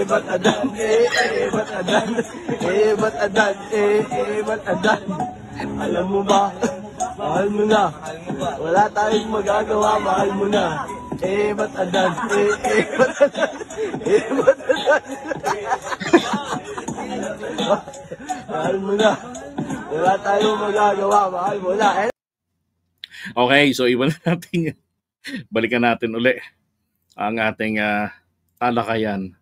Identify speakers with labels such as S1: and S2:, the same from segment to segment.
S1: ba't adan, ba't adan, ba't adan, ba't adan. Alam mo ba, mahal mo na. Wala tayong magagawa, mahal mo na. Ba't adan, ba't adan, ba't adan. Mahal mo na. Wala tayong magagawa, mahal mo na.
S2: Okay, so iwan natin, balikan natin uli ang ating talakayan.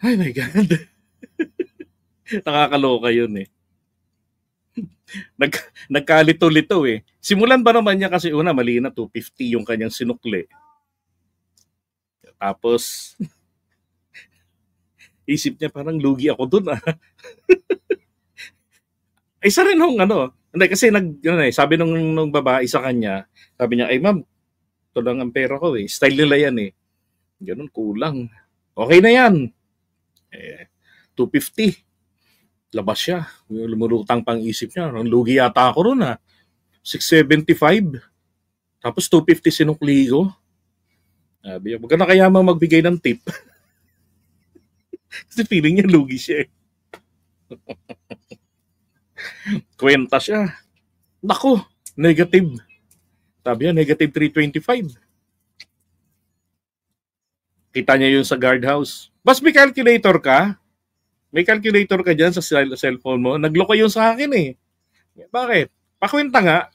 S2: Ay my God. Nakakaloka yun eh. Nagkalito-lito eh. Simulan ba naman niya kasi una, mali na 250 yung kanyang sinukli. Tapos, isip niya parang lugi ako dun ah. Isa rin nung hindi kasi sabi nung babae sa kanya, sabi niya, ay ma'am, ito lang ang pera ko eh. Style nila yan eh. Ganun, kulang. Okay na yan. 250. Labas siya. Lumulutang pang isip niya. Ang lugi yata ako ron ha. 675. Tapos 250 sinukli ko. Sabi niya, huwag ka na kaya magbigay ng tip. Kasi feeling niya lugi siya eh. Kwenta siya. Naku, negative. Sabi niya, negative 325. Kita niya yun sa guardhouse. Bas may calculator ka? May calculator ka dyan sa cellphone mo? Nagloko yun sa akin eh. Bakit? Pakwenta nga.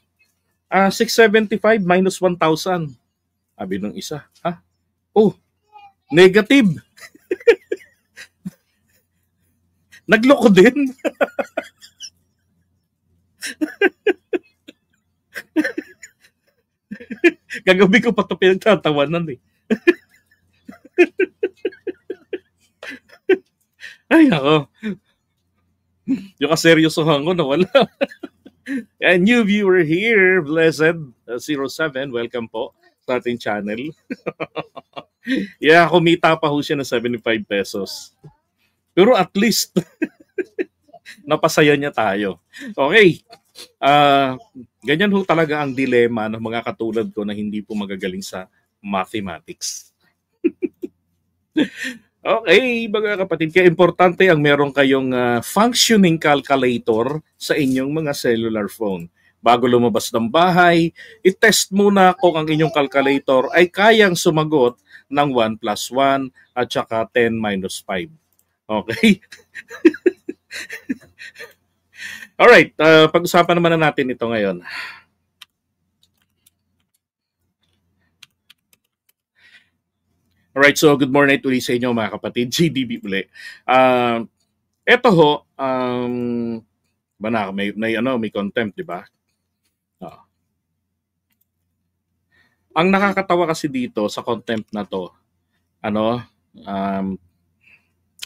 S2: 675 minus 1,000. Sabi nung isa. Ha? Oh, negative. Nagloko din. Gagabi ko pa ito pinagtatawanan eh. Ay, ako. Yung kaseryosohan ko nawala. A new viewer here, Blessed 07, welcome po sa ating channel. Yeah, kumita pa ho siya ng 75 pesos. Pero at least, napasaya niya tayo. Okay. Ganyan ho talaga ang dilema ng mga katulad ko na hindi po magagaling sa mathematics. Okay, mga kapatid, kaya importante ang meron kayong functioning calculator sa inyong mga cellular phone. Bago lumabas ng bahay, i-test muna kung ang inyong calculator ay kayang sumagot ng 1 plus 1 at saka 10 minus 5. Okay? Alright, pag-usapan naman natin ito ngayon. Alright, so good morning ulit sa inyo mga kapatid. GDB uli. Ito ho, may contempt, di ba? Ang nakakatawa kasi dito sa contempt na to,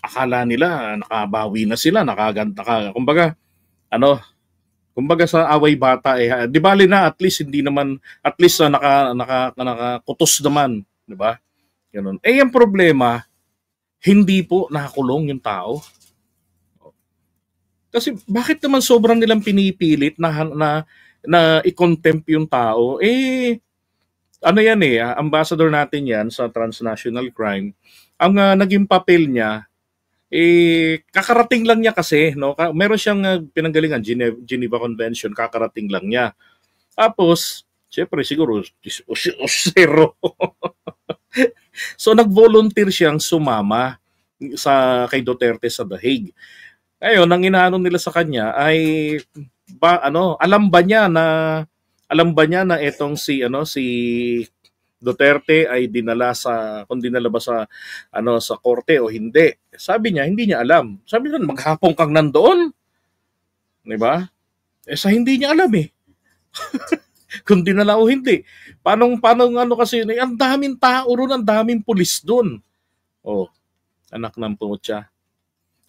S2: akala nila nakabawi na sila, kumbaga sa away bata eh, di bali na at least nakakutos naman, di ba? Ganun. Eh, ang problema, hindi po nakakulong yung tao. Kasi bakit naman sobrang nilang pinipilit na i-contempt yung tao? Eh, yan eh, ambassador natin yan sa transnational crime. Ang naging papel niya, kakarating lang niya kasi, no? Meron siyang pinanggalingan, Geneva Convention, kakarating lang niya. Tapos, syempre siguro, zero. So nag-volunteer siyang sumama kay Duterte sa The Hague. Ngayon, ang inaano nila sa kanya ay alam ba niya na etong si Duterte ay dinala ba sa korte o hindi. Sabi niya hindi niya alam. Sabi niya maghapon kang nandoon. 'Di ba? Sa hindi niya alam eh. Kung dinala o hindi. Paano kasi, ang daming tao ron, ang daming pulis doon. Oh, anak ng putya.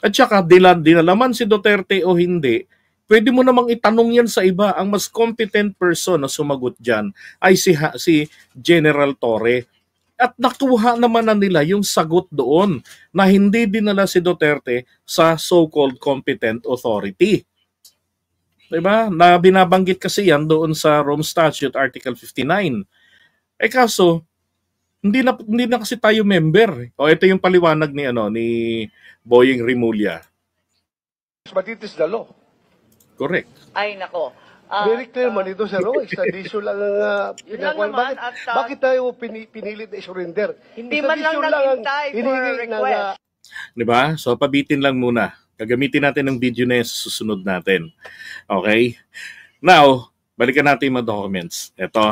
S2: At saka, dinalaman si Duterte o hindi, pwede mo namang itanong yan sa iba. Ang mas competent person na sumagot dyan ay si General Torre. At nakuha naman na nila yung sagot doon na hindi dinala si Duterte sa so-called competent authority. Diba? Na binabanggit kasi yan doon sa Rome Statute Article 59. Eh kaso, Hindi na kasi tayo member. O ito yung paliwanag ni Boying Rimulya.
S3: But it is the law.
S2: Correct.
S4: Ay, nako.
S3: Very clear man ito, sir. Extradition lang ang
S4: Yun lang
S3: pinakuan.
S4: naman, at,
S3: Bakit tayo pinilit na surrender?
S4: Hindi man lang naghintay for a request.
S2: Di ba? So, pabitin lang muna. Gagamitin natin ng video na yun sa susunod natin. Okay? Now, balikan natin yung mga documents. Ito.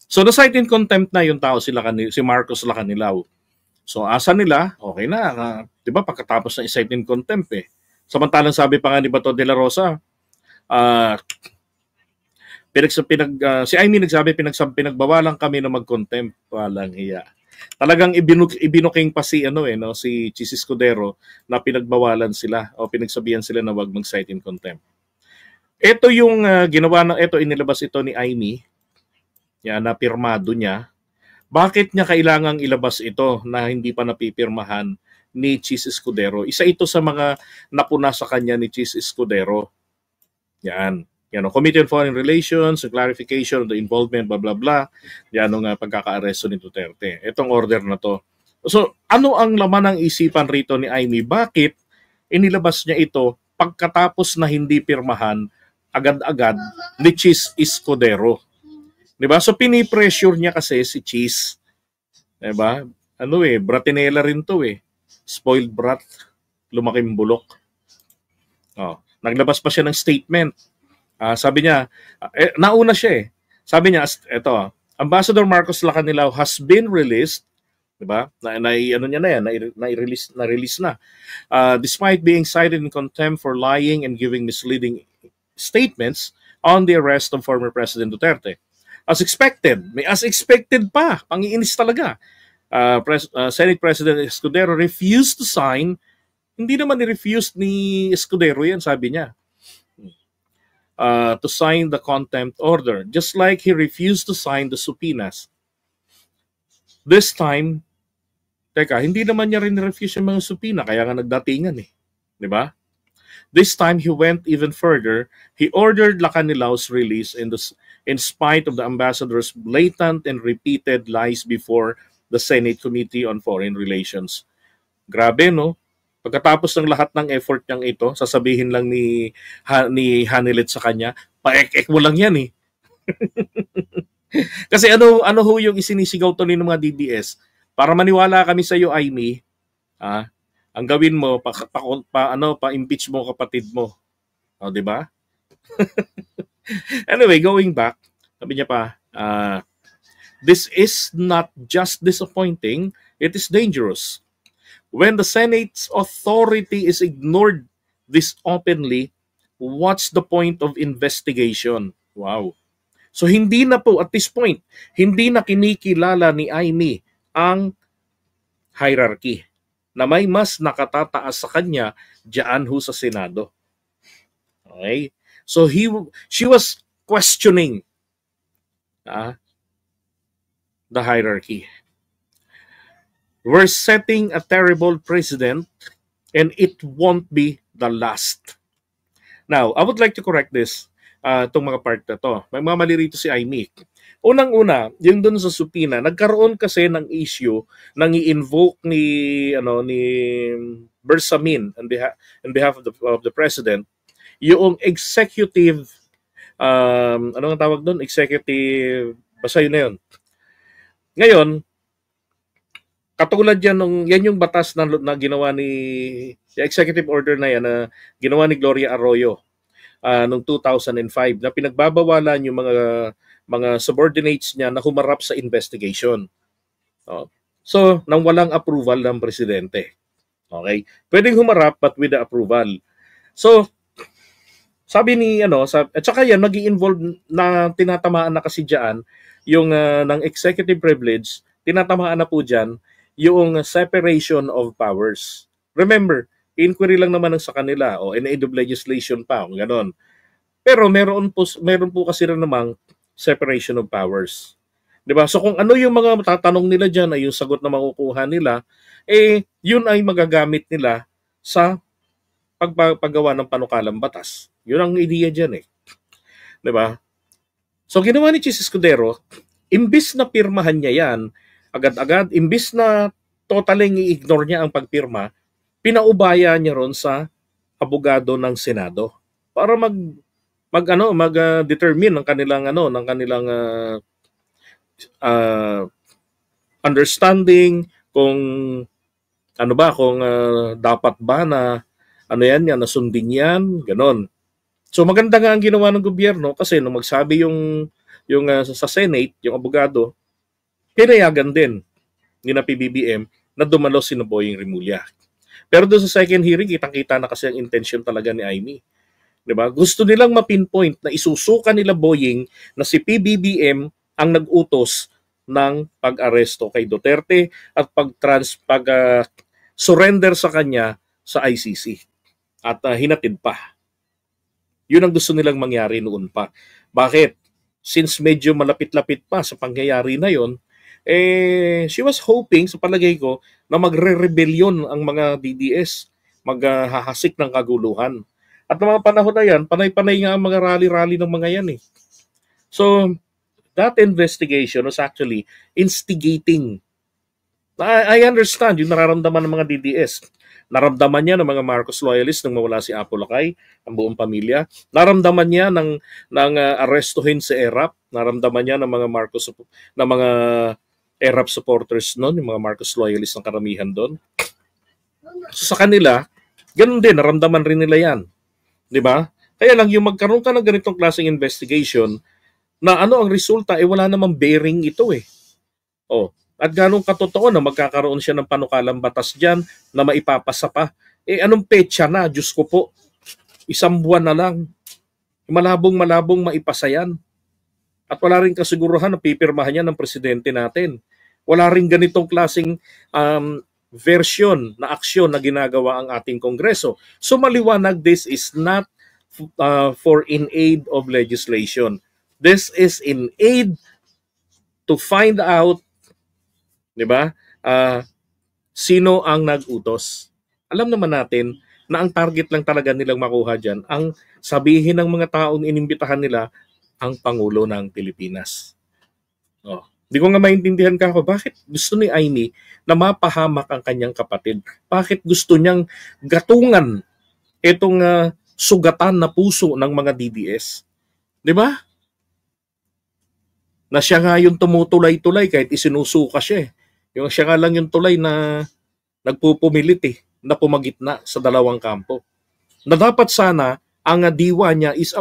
S2: So, na-cite in contempt na yung tao, si Marcos Lacanilaw. So, asa nila, okay na. Di ba? Pagkatapos na i-cite in contempt eh. Samantalang sabi pa nga ni Bato de la Rosa, si Amy nagsabi, pinagbawalan kami na mag-contempt. Walang hiya. Talagang ibinuking pa si Chis Escudero na pinagbawalan sila o pinagsabihan sila na wag mag-cite in contempt. Ito yung inilabas ito ni Amy. Yan, na pirmado niya. Bakit niya kailangang ilabas ito na hindi pa napipirmahan ni Chis Escudero? Isa ito sa mga napuna sa kanya ni Chis Escudero. Yan. Committee on Foreign Relations, clarification of the involvement, blah, blah, blah. Yan ang pagkaka-aresto ni Duterte. Itong order na to. So, ano ang laman ng isipan rito ni Amy? Bakit inilabas niya ito pagkatapos na hindi pirmahan agad-agad ni Chis Escudero? Diba? So, pinipressure niya kasi si Chis. Diba? Bratinela rin to eh. Spoiled brat. Lumaking bulok. Naglabas pa siya ng statement. Sabi niya, nauna siya eh. Sabi niya, Ambassador Marcos Lacanilaw has been released, di ba? Na-release na. Despite being cited in contempt for lying and giving misleading statements on the arrest of former President Duterte. As expected, may as expected pa, pangiinis talaga. Senate President Escudero refused to sign. Hindi naman ni-refuse ni Escudero yan, sabi niya. To sign the contempt order, just like he refused to sign the subpoenas. This time, hindi naman niya rin refuse yung mga subpoena, kaya nga nagdatingan eh. Di ba? This time, he went even further. He ordered Lacanilaw's release in spite of the ambassador's blatant and repeated lies before the Senate Committee on Foreign Relations. Grabe, no? Pagkatapos ng lahat ng effort niyang ito, sasabihin lang ni Hanilet sa kanya, paek-ek mo lang yan eh. Kasi ano ho yung isinisigaw to ng mga DDS? Para maniwala kami sa iyo, Amy, ang gawin mo, pa-impeach mo kapatid mo. Di ba? Anyway, going back, sabi niya pa, this is not just disappointing, it is dangerous. When the Senate's authority is ignored this openly, what's the point of investigation? Wow. So hindi na po, at this point, hindi na kinikilala ni Amy ang hierarchy na may mas nakatataas sa kanya diyan ho sa Senado. Okay? So she was questioning the hierarchy. We're setting a terrible precedent and it won't be the last. Now, I would like to correct this, itong mga part na to. May mga mali rito si Amy. Unang-una, yung dun sa subpoena, nagkaroon kasi ng issue nang i-invoke ni Bersamin on behalf of the President, yung executive, ano ang tawag doon? Executive, basta yun na yun. Ngayon, katulad yan yung batas na ginawa yung executive order na yan na ginawa ni Gloria Arroyo noong 2005 na pinagbabawalan yung mga subordinates niya na humarap sa investigation. So, nang walang approval ng presidente. Okay? Pwedeng humarap but with the approval. So, sabi ni at saka yan nag-i-involve na tinatamaan na kasi diyan yung ng executive privilege, tinatamaan na po diyan yung separation of powers. Remember, inquiry lang naman sa kanila o in aid of legislation pa, ganon. Pero meron po kasi rin namang separation of powers. 'Di ba? So kung ano yung mga matatanong nila diyan ay yung sagot na makukuha nila, yun ay magagamit nila sa paggawa ng panukalang batas. Yun ang ideya diyan eh. 'Di ba? So ginawa ni Chis Escudero, imbis na pirmahan niya yan, agad-agad, imbis na totaling i-ignore niya ang pagpirma, pinaubaya niya ron sa abogado ng Senado para determine ng kanilang understanding kung kung dapat ba na nasundin yan, ganon. So maganda nga ang ginawa ng gobyerno kasi nung magsabi yung sa Senate, yung abogado, pinayagan din ni na PBBM na dumalo si Boying Rimulya. Pero doon sa second hearing, kitang-kita na kasi ang intention talaga ni Amy. Diba? Gusto nilang ma-pinpoint na isusuka nila Boying na si PBBM ang nag-utos ng pag-aresto kay Duterte at surrender sa kanya sa ICC. At hinatid pa. Yun ang gusto nilang mangyari noon pa. Bakit? Since medyo malapit-lapit pa sa pangyayari na yon, she was hoping, sa palagay ko, na magre-rebellion ang mga DDS, maghahasik ng kaguluhan. At ng mga panahon na yan, panay-panay nga ang mga rally-rally ng mga yan eh. So, that investigation was actually instigating. I understand yung nararamdaman ng mga DDS. Naramdaman niya ng mga Marcos loyalists nang mawala si Apo Lakay, ang buong pamilya. Naramdaman niya ng arestuhin si ERAP. Naramdaman niya ng mga mga ERAP supporters noon, yung mga Marcos loyalists ng karamihan doon. So, sa kanila, ganun din, naramdaman rin nila yan. Di ba? Kaya lang yung magkaroon ka ng ganitong klaseng investigation na ang resulta, wala namang bearing ito eh. Oh. At ganong katotoo na magkakaroon siya ng panukalang batas dyan na maipapasa pa. Anong petsa na? Diyos ko po. 1 buwan na lang. Malabong maipasa yan. At wala rin kasiguruhan na pipirmahan niya ng presidente natin. Wala rin ganitong klaseng version na aksyon na ginagawa ang ating Kongreso. So maliwanag, this is not for in aid of legislation. This is in aid to find out, di ba? Sino ang nag-utos? Alam naman natin na ang target lang talaga nilang makuha dyan, ang sabihin ng mga taong inimbitahan nila, ang Pangulo ng Pilipinas. Oh. Di ko nga maintindihan ka ako, bakit gusto ni Amy na mapahamak ang kanyang kapatid? Bakit gusto niyang gatungan itong sugatan na puso ng mga DDS? Di ba? Na siya nga yung tumutulay-tulay kahit isinusuka siya eh. Yung siya nga lang yung tulay na nagpupumilit na pumagitna sa dalawang kampo. Na dapat sana ang diwa niya is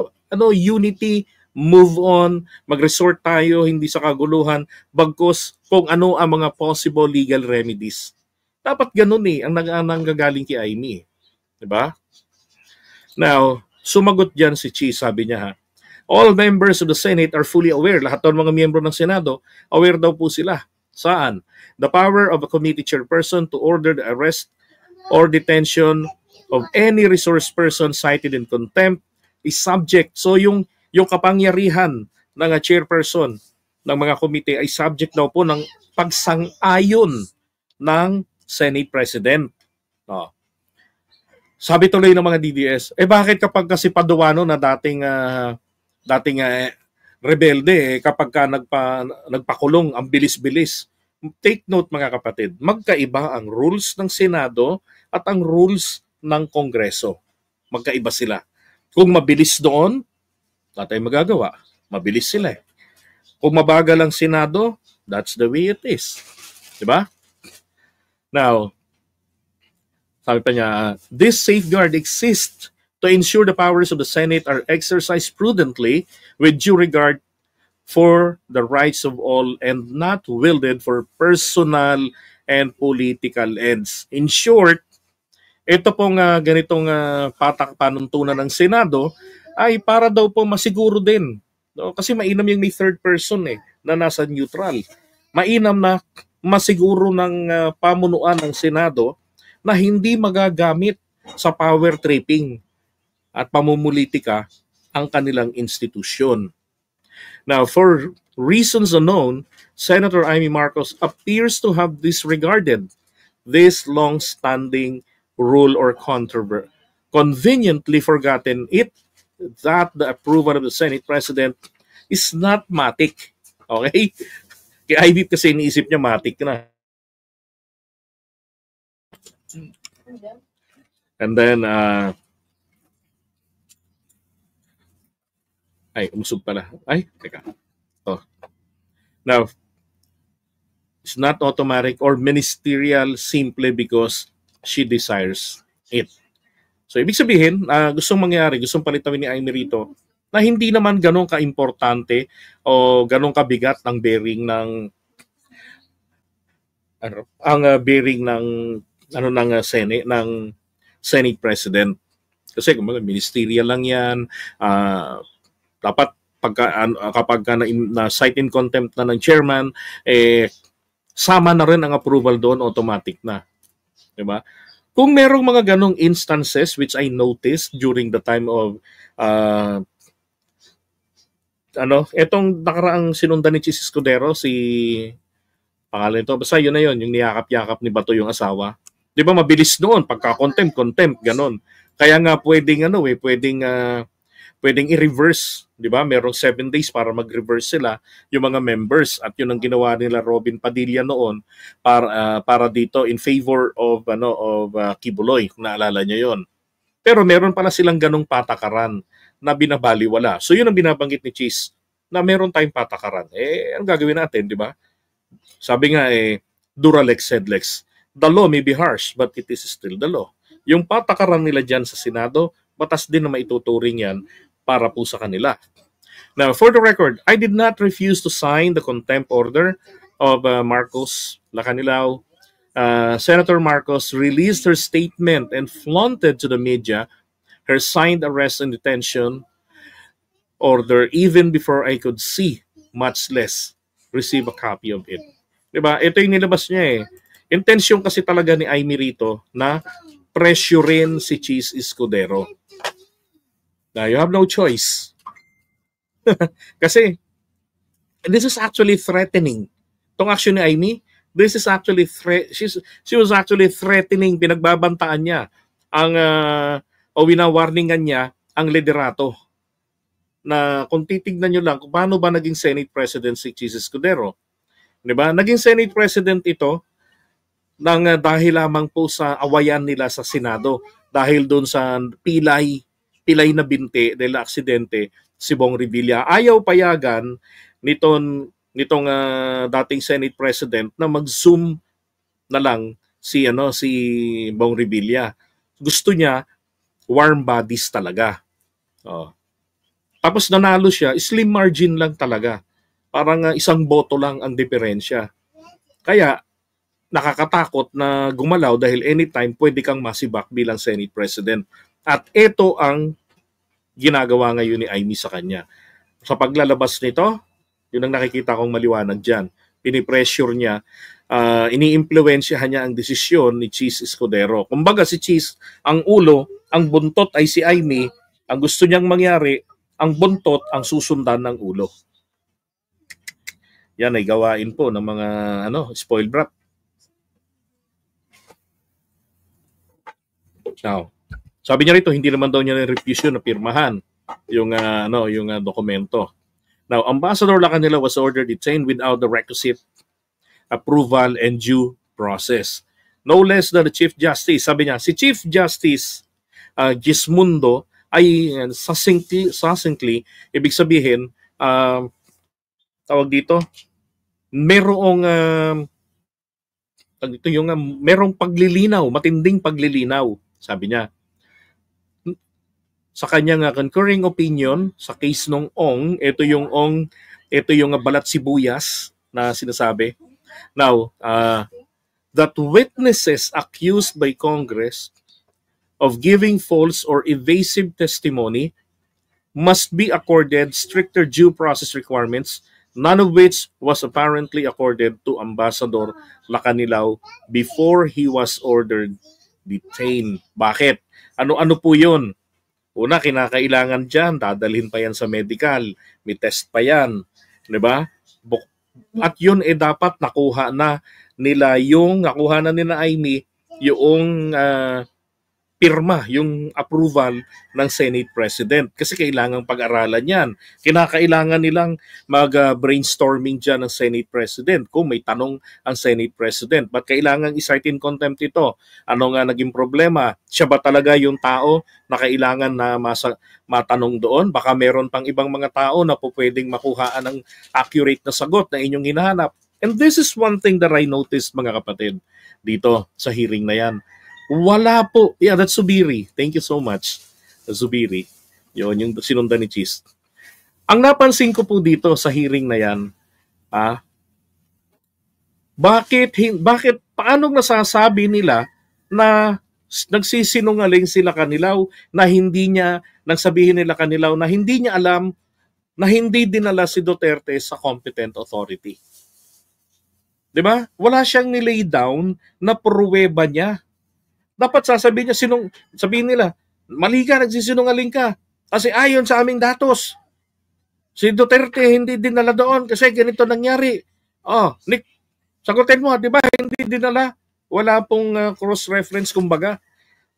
S2: unity, move on, mag-resort tayo hindi sa kaguluhan, bagkus kung ano ang mga possible legal remedies. Dapat ganun ang nanggagaling kay Amy. Diba? Now, sumagot dyan si Chi, sabi niya all members of the Senate are fully aware, lahat ng mga miyembro ng Senado, aware daw po sila. Saan? The power of a committee chairperson to order the arrest or detention of any resource person cited in contempt is subject. So yung kapangyarihan ng chairperson ng mga komite ay subject daw po ng pagsang-ayon ng Senate President. No. Sabi tuloy ng mga DDS, bakit kapag kasi Paduano na dating rebelde, kapag ka nagpakulong, ang bilis-bilis. Take note mga kapatid, magkaiba ang rules ng Senado at ang rules ng Kongreso. Magkaiba sila. Kung mabilis doon, wala tayong magagawa. Mabilis sila eh. Kung mabagal ang Senado, that's the way it is. Diba? Now, sabi pa niya, this safeguard exists to ensure the powers of the Senate are exercised prudently with due regard for the rights of all and not wielded for personal and political ends. In short, ito pong ganitong panuntunan ng Senado ay para daw po masiguro din. No? Kasi mainam yung may third person na nasa neutral. Mainam na masiguro ng pamunuan ng Senado na hindi magagamit sa power tripping at pamumulitika ang kanilang institusyon. Now, for reasons unknown, Senator Amy Marcos appears to have disregarded this long-standing rule or conveniently forgotten it that the approval of the Senate President is not matic. Okay? Kay Ivy kasi iniisip niya matik na. And then, ay, umusog pala. Ay, teka. Oh. Now, it's not automatic or ministerial simply because she desires it. So, ibig sabihin, gustong mangyari, gustong palitawin ni Amy rito, na hindi naman ganun ka-importante o ganun kabigat ang bearing ng bearing ng Senate President. Kasi ministerial lang 'yan. Dapat kapag na cite in contempt na ng chairman, sama na rin ang approval doon, automatic na. 'Di ba? Kung merong mga ganong instances which I noticed during the time of etong nakaraang sinundan ni Chis Escudero, si pangalan ito, basta yun na yun, yung niyakap-yakap ni Bato yung asawa. Di ba mabilis noon, pagka-contempt, ganon. Kaya nga pwedeng i-reverse, di ba? Merong 7 days para mag-reverse sila yung mga members, at yun ang ginawa nila Robin Padilla noon para dito in favor of Kibuloy, kung naalala niyo yon. Pero meron pala silang ganong patakaran na binabaliwala. So yun ang binabanggit ni Chis, na meron tayong patakaran. Anong gagawin natin, di ba? Sabi nga Duralex sed lex. The law may be harsh, but it is still the law. Yung patakaran nila dyan sa Senado, batas din na maituturing yan para po sa kanila. Now, for the record, I did not refuse to sign the contempt order of Marcos Lacanilao. Senator Marcos released her statement and flaunted to the media her signed arrest and detention order even before I could see, much less receive a copy of it. Diba? Ito yung nilabas niya Intensyon kasi talaga ni Amy rito na pressurein si Chis Escudero. Now, you have no choice. Kasi, this is actually threatening. Itong action ni Amy, this is actually she was actually threatening, pinagbabantaan niya o winawarningan niya ang liderato. Na kung titignan nyo lang kung paano ba naging Senate President si Chis Escudero. Diba? Naging Senate President ito dahil lamang po sa awayan nila sa Senado. Dahil doon sa pilay na binti dahil aksidente si Bong Revilla. Ayaw payagan nitong dating Senate President na mag-zoom na lang si Bong Revilla. Gusto niya warm bodies talaga. Tapos nanalo siya, slim margin lang talaga. Parang isang boto lang ang diferensya. Kaya nakakatakot na gumalaw dahil anytime pwede kang masibak bilang Senate President. At ito ang ginagawa ngayon ni Amy sa kanya. Sa paglalabas nito, yun ang nakikita kong maliwanag dyan. Pinipressure niya, ini-impluensyahan niya ang desisyon ni Chis Escudero. Kumbaga si Chis, ang ulo, ang buntot ay si Amy, ang gusto niyang mangyari, ang buntot ang susundan ng ulo. Yan ay gawain po ng mga spoiled brat. Now, sabi niya rito, hindi naman daw niya na-refuse yun na pirmahan yung dokumento. Now, Ambassador Lacanila was ordered detained without the requisite approval and due process. No less than the Chief Justice. Sabi niya, si Chief Justice Gismundo ay succinctly, ibig sabihin, tawag dito, merong paglilinaw, matinding paglilinaw, sabi niya. Sa kanyang concurring opinion sa case ng Ong, ito yung balat sibuyas na sinasabi. Now, that witnesses accused by Congress of giving false or evasive testimony must be accorded stricter due process requirements, none of which was apparently accorded to Ambassador Lacanilao before he was ordered detained. Bakit? Ano-ano po yun? Una, kinakailangan dyan, dadalhin pa yan sa medical, may test pa yan. Diba? At yun dapat nakuha na nila Amy yung pirma yung approval ng Senate President. Kasi kailangang pag-aralan yan. Kinakailangan nilang mag-brainstorming dyan ng Senate President kung may tanong ang Senate President. Ba't kailangan i-cite in contempt ito? Ano nga naging problema? Siya ba talaga yung tao na kailangan na matanong doon? Baka meron pang ibang mga tao na po pwedeng makuhaan ng accurate na sagot na inyong hinahanap. And this is one thing that I noticed, mga kapatid, dito sa hearing na yan. Wala po. Yeah, that's Zubiri. Thank you so much, Zubiri. Yun, yung sinundan ni Cheese. Ang napansin ko po dito sa hearing na yan, paano nasasabi nila na nagsisinungaling sila Kanilaw, na hindi niya, nagsabihin nila Kanilaw na hindi niya alam na hindi dinala si Duterte sa competent authority. Diba? Wala siyang nilay down na pruweba niya. Dapat sasabihin niya, sabihin nila, mali ka, nagsisinungaling ka. Kasi ayon sa aming datos, si Duterte hindi dinala doon kasi ganito nangyari. Oh, Nick, sagutin mo, di ba? Hindi dinala. Wala pong cross-reference, kumbaga.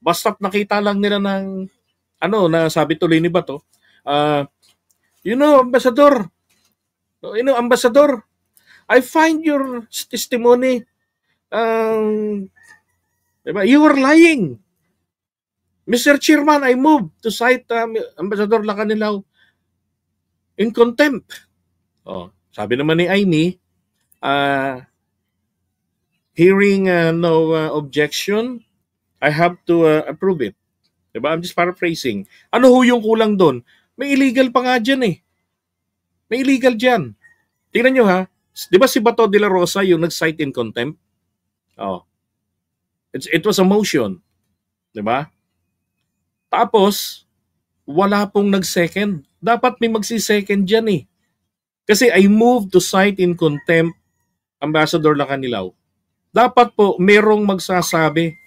S2: Basta't nakita lang nila ng, na sabi tuloy ni Bato, Ambassador, I find your testimony, diba? You were lying. Mr. Chairman, I move to cite Ambassador Lacanilaw in contempt. Oh, sabi naman ni Aimee, hearing no objection, I have to approve it. Diba? I'm just paraphrasing. Ano ho yung kulang doon? May illegal pa nga dyan eh. May illegal dyan. Tingnan nyo ha. Diba si Bato de la Rosa yung nag-cite in contempt? Oh. It was a motion. Diba? Tapos, wala pong nag-second. Dapat may magsi-second dyan eh. Kasi I moved to cite in contempt Ambassador Lacanilaw. Dapat po merong magsasabi.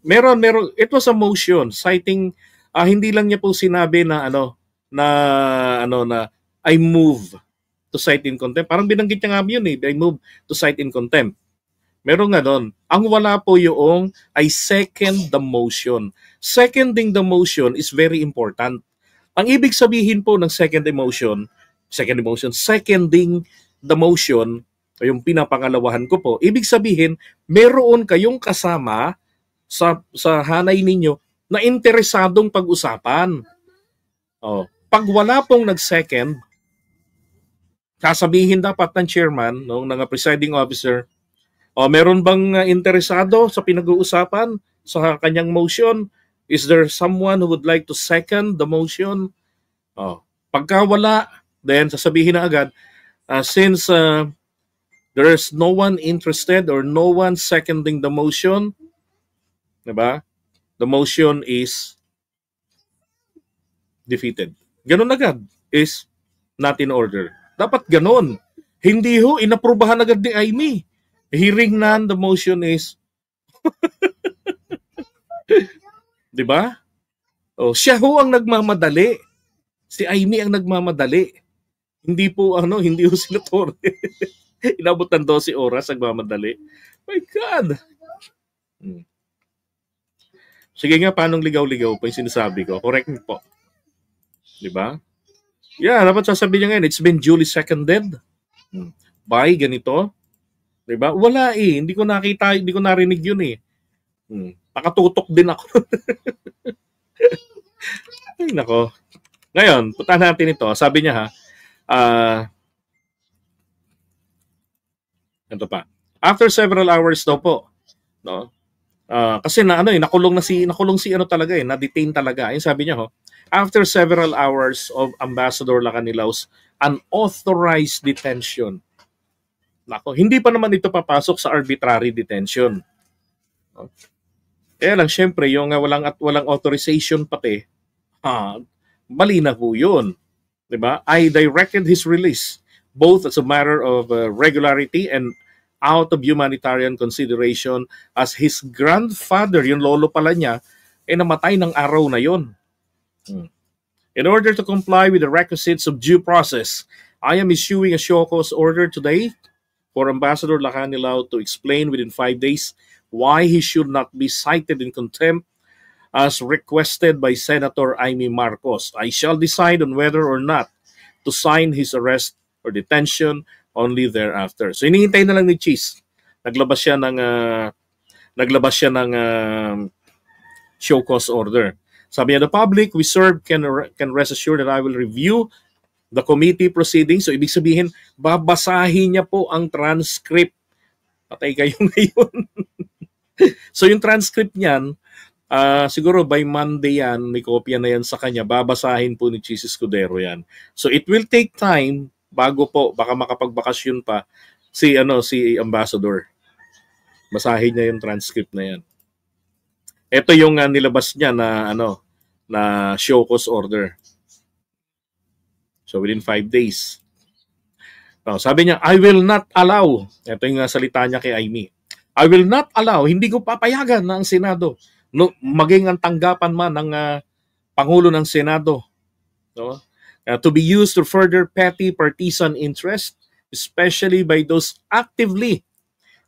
S2: Meron. It was a motion citing, hindi lang niya po sinabi na I move to cite in contempt. Parang binanggit niya nga yun eh. I move to cite in contempt. Meron nga doon. Ang wala po yung I second the motion. Seconding the motion is very important. Ang ibig sabihin po ng seconding the motion, yung pinapangalawahan ko po, ibig sabihin, meron kayong kasama sa hanay ninyo na interesadong pag-usapan. Oh, pag wala pong nag-second, sasabihin dapat ng chairman, ng presiding officer, meron bang interesado sa pinag-uusapan sa kanyang motion? Is there someone who would like to second the motion? Pagka wala, then sasabihin na agad, since there is no one interested or no one seconding the motion, diba? The motion is defeated. Ganun agad is not in order. Dapat ganun. Hindi ho, inaprubahan agad ni Aimee. Hearing none, the motion is diba? Siya ho ang nagmamadali. Si Aimee ang nagmamadali. Hindi po sila Torre. Inabot ng 12 oras nagmamadali. My God! Sige nga, paanong ligaw-ligaw pa yung sinasabi ko? Correct me po. Diba? Yeah, dapat sasabihin niya ngayon, it's been duly seconded. By ganito. Diba? Wala eh. Hindi ko nakita, hindi ko narinig yun eh. Nakatutok din ako. Ay, nako. Ngayon, punta natin ito. Sabi niya ito pa. After several hours daw po, no? Kasi nakulong si na-detain talaga. Ayun sabi niya after several hours of Ambassador Lacanilaw's unauthorized detention. Nako, hindi pa naman ito papasok sa arbitrary detention. Kaya lang, syempre, yung walang authorization pati, mali na po yun. Diba? I directed his release, both as a matter of regularity and out of humanitarian consideration, as his grandfather, yung lolo pala niya, namatay ng araw na yun. In order to comply with the requisites of due process, I am issuing a show cause order today for Ambassador Lacanilaw to explain within 5 days why he should not be cited in contempt as requested by Senator Amy Marcos. I shall decide on whether or not to sign his arrest or detention only thereafter. So hinihintay na lang ni Cheese. Naglabas siya ng show cause order. Sabi niya, the public we serve can rest assured that I will review the committee proceedings. So ibig sabihin, babasahin niya po ang transcript. Patay kayo ngayon. So yung transcript niyan, siguro by Monday yan, may kopya na yan sa kanya, babasahin po ni Cheese Escudero yan. So it will take time bago po, baka makapagbakasyon pa si Ambassador. Basahin niya yung transcript na yan. Ito yung nilabas niya na show cause order. So within 5 days. Sabi niya, I will not allow, ito yung salita niya kay Amy, I will not allow, hindi ko papayagan na ang Senado, maging ang tanggapan man ng Pangulo ng Senado, to be used to further petty partisan interest, especially by those actively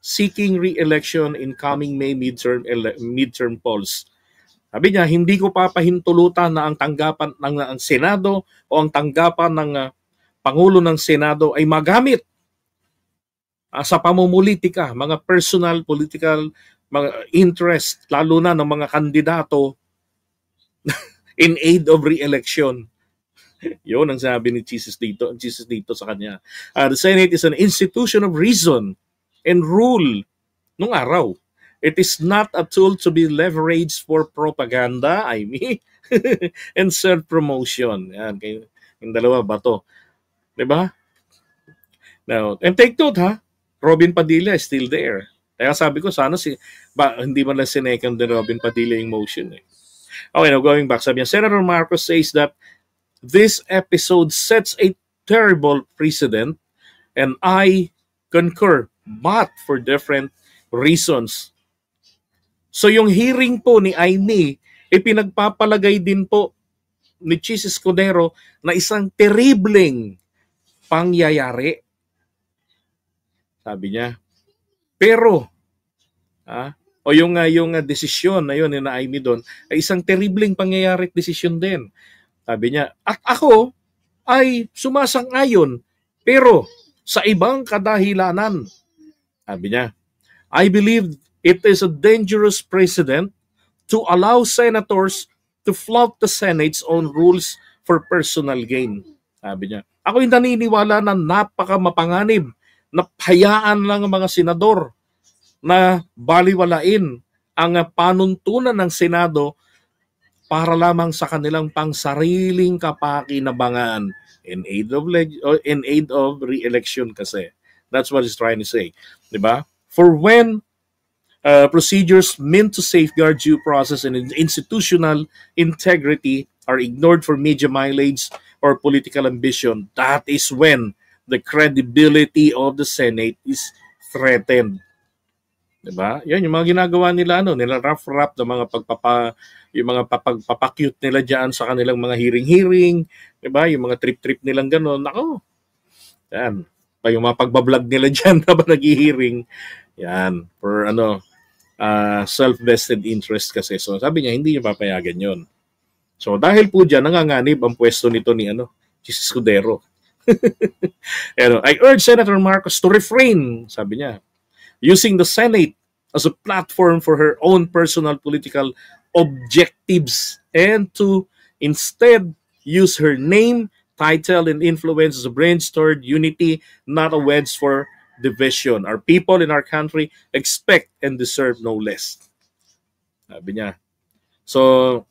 S2: seeking re-election in coming May midterm polls. Sabi niya, hindi ko papahintulutan na ang tanggapan ng Senado o ang tanggapan ng Pangulo ng Senado ay magamit sa pamumulitika, mga personal political mga interest, lalo na ng mga kandidato in aid of re-election. Yun ang sabi ni Jesus dito sa kanya. The Senate is an institution of reason and rule nung araw. It is not a tool to be leveraged for propaganda, and self-promotion. Yan, yung dalawa ba to? Diba? Now, and take note Robin Padilla is still there. Kaya sabi ko, sana hindi man lang sinecond din Robin Padilla yung motion. Okay, now going back, sabi niya, Senator Marcos says that this episode sets a terrible precedent and I concur, but for different reasons. So yung hearing po ni Amy, pinagpapalagay din po ni Cheese Escudero na isang terribleng pangyayari. Sabi niya. Pero, o yung desisyon na yun ni Amy doon, ay isang terribleng pangyayari at desisyon din. Sabi niya, at ako ay sumasang-ayon, pero sa ibang kadahilanan. Sabi niya, I believe it is a dangerous precedent to allow senators to flout the Senate's own rules for personal gain. Sabi niya, ako yung naniniwala na napaka-mapanganib na hayaan lang ang mga senador na baliwalain ang panuntunan ng Senado para lamang sa kanilang pangsariling kapakinabangan in aid of re-election kasi. That's what he's trying to say. Diba? For when procedures meant to safeguard due process and institutional integrity are ignored for media mileage or political ambition, that is when the credibility of the Senate is threatened. Diba? Yan yung mga ginagawa nila, nila rough-rap na mga yung mga papakute nila diyan sa kanilang mga hearing-hearing, diba? Yung mga trip-trip nilang gano'n. Nako. Yan. Yung mga pagbablog nila diyan habang naghi-hearing. Yan. For self-vested interest kasi. So sabi niya, hindi niya papayagan yon. So dahil po diyan, nanganganib ang pwesto nito ni Cheese Escudero. I urge Senator Marcos to refrain, sabi niya, using the Senate as a platform for her own personal political objectives and to instead use her name, title, and influence as a branch toward unity, not a wedge for division. Our people in our country expect and deserve no less. Sabi niya. So,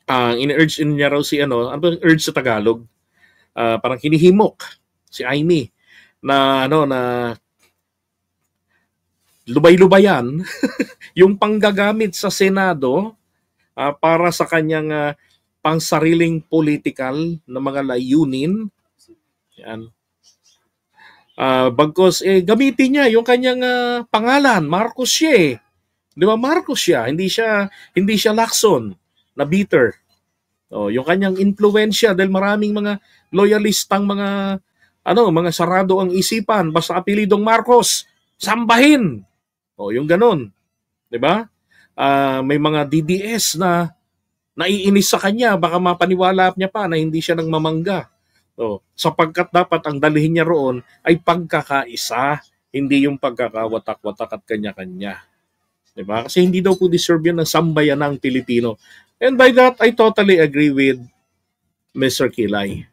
S2: in-urge niya raw si ano urge sa Tagalog? Parang hinihimok si Amy na lubay-lubayan yung panggagamit sa Senado para sa kanyang pangsariling political na mga layunin. Yan. Bagkos gamitin niya yung kanyang pangalan, Marcos siya. 'Di ba? Marcos siya, hindi siya Lacson na bitter. Yung kanyang impluwensya dahil maraming mga loyalistang mga sarado ang isipan basta apelidong Marcos, sambahin. Yung ganun. 'Di ba? May mga DDS na naiinis sa kanya, baka mapaniwala niya pa na hindi siya nagmamangga. Sapagkat dapat ang dalhin niya roon ay pagkakaisa, hindi yung pagkakawatak-watak at kanya-kanya. Diba? Kasi hindi daw po deserve yun ng sambayanang Pilipino. And by that, I totally agree with Mr. Kilay.